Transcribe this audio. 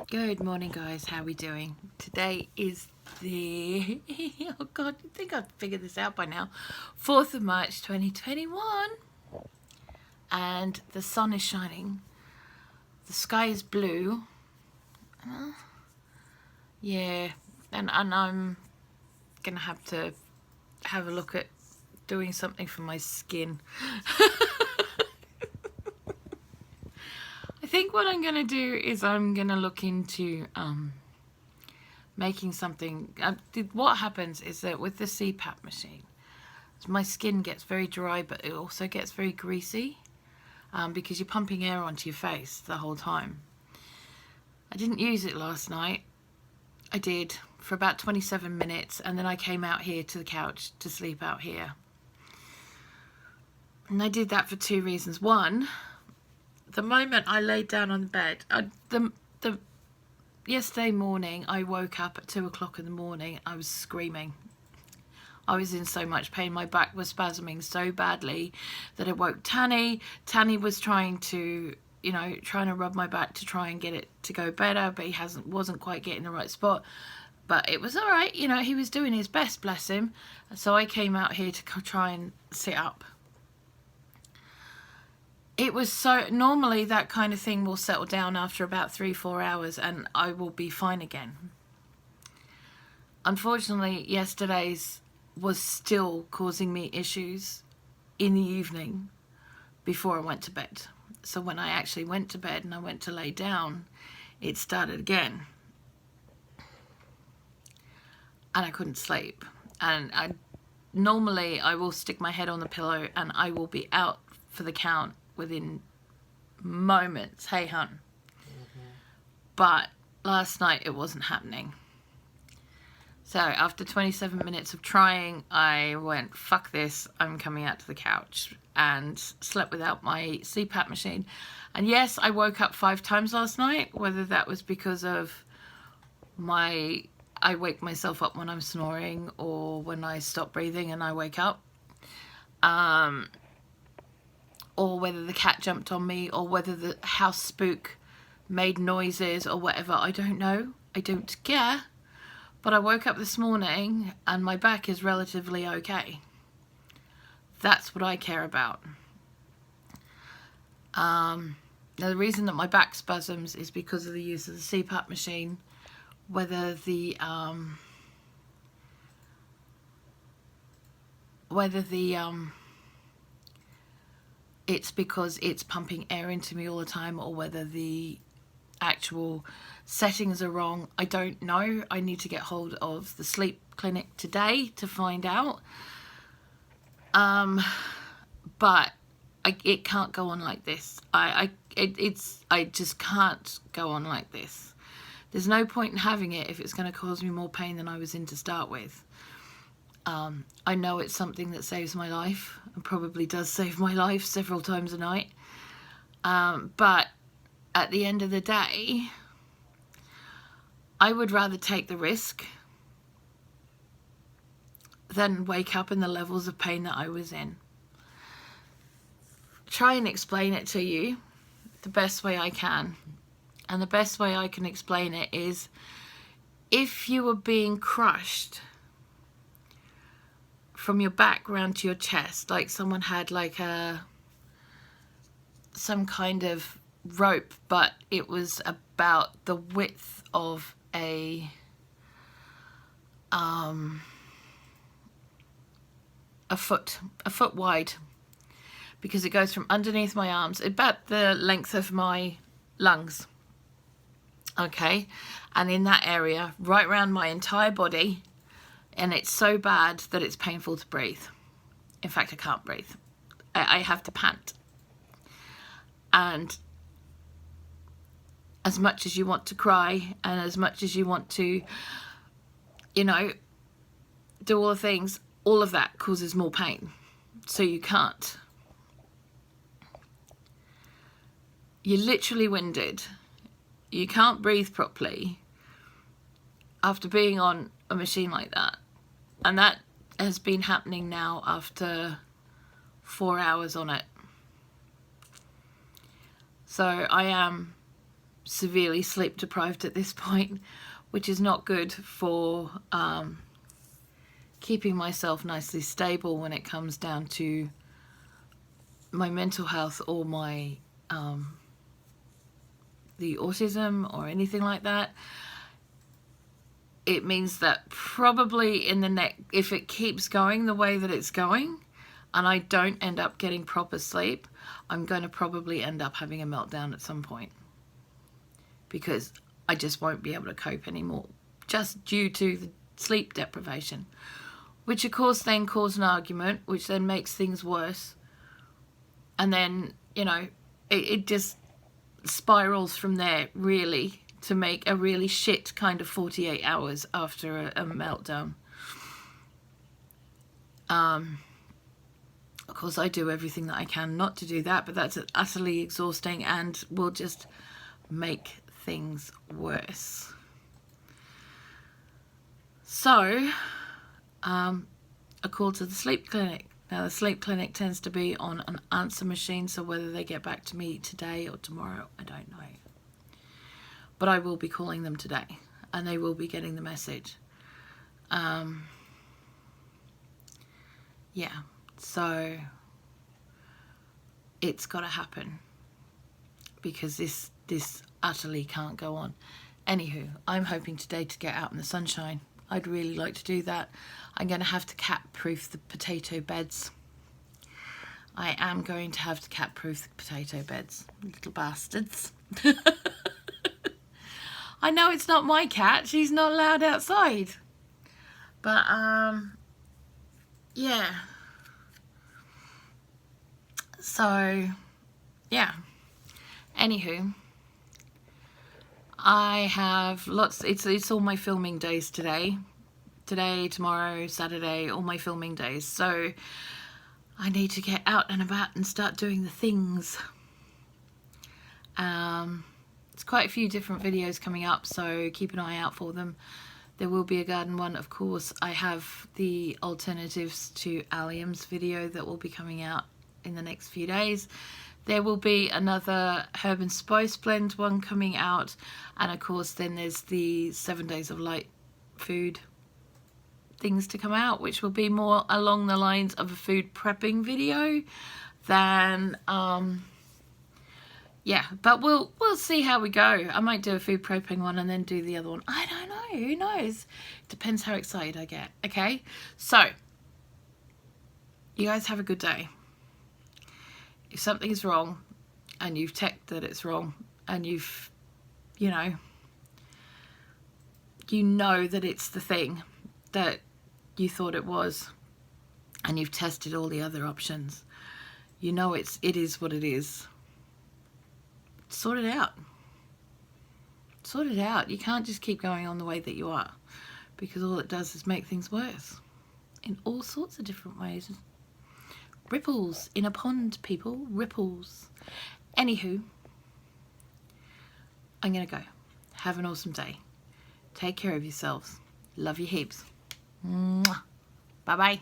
Good morning, guys. How are we doing? Today is the oh god, I think I've figured this out by now. 4th of March 2021, and the sun is shining. The sky is blue. Yeah, and I'm gonna have to have a look at doing something for my skin. I think what I'm gonna do is I'm gonna look into making something. What happens is that with the CPAP machine, my skin gets very dry, but it also gets very greasy because you're pumping air onto your face the whole time. I didn't use it last night. I did for about 27 minutes, and then I came out here to the couch to sleep out here. And I did that for two reasons. One, the moment I laid down on the bed, yesterday morning I woke up at 2 o'clock in the morning. I was screaming. I was in so much pain. My back was spasming so badly that it woke Tanny. Tanny was trying to rub my back to try and get it to go better, but he wasn't quite getting the right spot. But it was all right. He was doing his best, bless him. So I came out here to try and sit up. It was so, normally that kind of thing will settle down after about 3-4 hours and I will be fine again. Unfortunately, yesterday's was still causing me issues in the evening before I went to bed. So when I actually went to bed and I went to lay down, it started again. And I couldn't sleep. And normally I will stick my head on the pillow and I will be out for the count within moments. Hey, hun. But last night it wasn't happening. So after 27 minutes of trying, I went, fuck this, I'm coming out to the couch, and slept without my CPAP machine. And yes, I woke up 5 times last night, whether that was because of I wake myself up when I'm snoring or when I stop breathing and I wake up. Or whether the cat jumped on me, or whether the house spook made noises or whatever, I don't know. I don't care. But I woke up this morning and my back is relatively okay. That's what I care about. Now the reason that my back spasms is because of the use of the CPAP machine. Whether it's because it's pumping air into me all the time, or whether the actual settings are wrong, I don't know. I need to get hold of the sleep clinic today to find out. But it can't go on like this. I just can't go on like this. There's no point in having it if it's going to cause me more pain than I was in to start with. I know it's something that saves my life, and probably does save my life several times a night. But at the end of the day, I would rather take the risk than wake up in the levels of pain that I was in. Try and explain it to you the best way I can. And the best way I can explain it is, if you were being crushed from your back round to your chest, like someone had like some kind of rope, but it was about the width of a foot wide, because it goes from underneath my arms, about the length of my lungs. Okay, and in that area, right around my entire body, and it's so bad that it's painful to breathe. In fact, I can't breathe. I have to pant. And as much as you want to cry, and as much as you want to, do all the things, all of that causes more pain. So you can't. You're literally winded. You can't breathe properly after being on a machine like that. And that has been happening now after 4 hours on it. So I am severely sleep deprived at this point, which is not good for keeping myself nicely stable when it comes down to my mental health or my the autism or anything like that. It means that probably in the next, if it keeps going the way that it's going and I don't end up getting proper sleep, I'm going to probably end up having a meltdown at some point, because I just won't be able to cope anymore, just due to the sleep deprivation, which of course then causes an argument, which then makes things worse. And then, you know, it just spirals from there, really, to make a really shit kind of 48 hours after a meltdown. Of course, I do everything that I can not to do that, but that's utterly exhausting and will just make things worse. So, a call to the sleep clinic. Now, the sleep clinic tends to be on an answer machine, so whether they get back to me today or tomorrow, I don't know. But I will be calling them today, and they will be getting the message. Yeah, so it's got to happen, because this utterly can't go on. Anywho, I'm hoping today to get out in the sunshine. I'd really like to do that. I'm going to have to cat-proof the potato beds. I am going to have to cat-proof the potato beds, little bastards. I know it's not my cat. She's not allowed outside. But, yeah. So, yeah. Anywho, I have lots, it's all my filming days today. Today, tomorrow, Saturday, all my filming days. So, I need to get out and about and start doing the things. It's quite a few different videos coming up, so keep an eye out for them. There will be a garden one, of course. I have the alternatives to allium's video that will be coming out in the next few days. There will be another herb and spice blend one coming out, and of course then there's the 7 days of light food things to come out, which will be more along the lines of a food prepping video than yeah, but we'll see how we go. I might do a food prepping one and then do the other one. I don't know, who knows? Depends how excited I get. Okay, so you guys have a good day. If something is wrong and you've checked that it's wrong, and you've, you know that it's the thing that you thought it was, and you've tested all the other options, you know it is what it is. Sort it out. Sort it out. You can't just keep going on the way that you are, because all it does is make things worse in all sorts of different ways. Ripples in a pond, people. Ripples. Anywho, I'm going to go. Have an awesome day. Take care of yourselves. Love you heaps. Mwah. Bye-bye.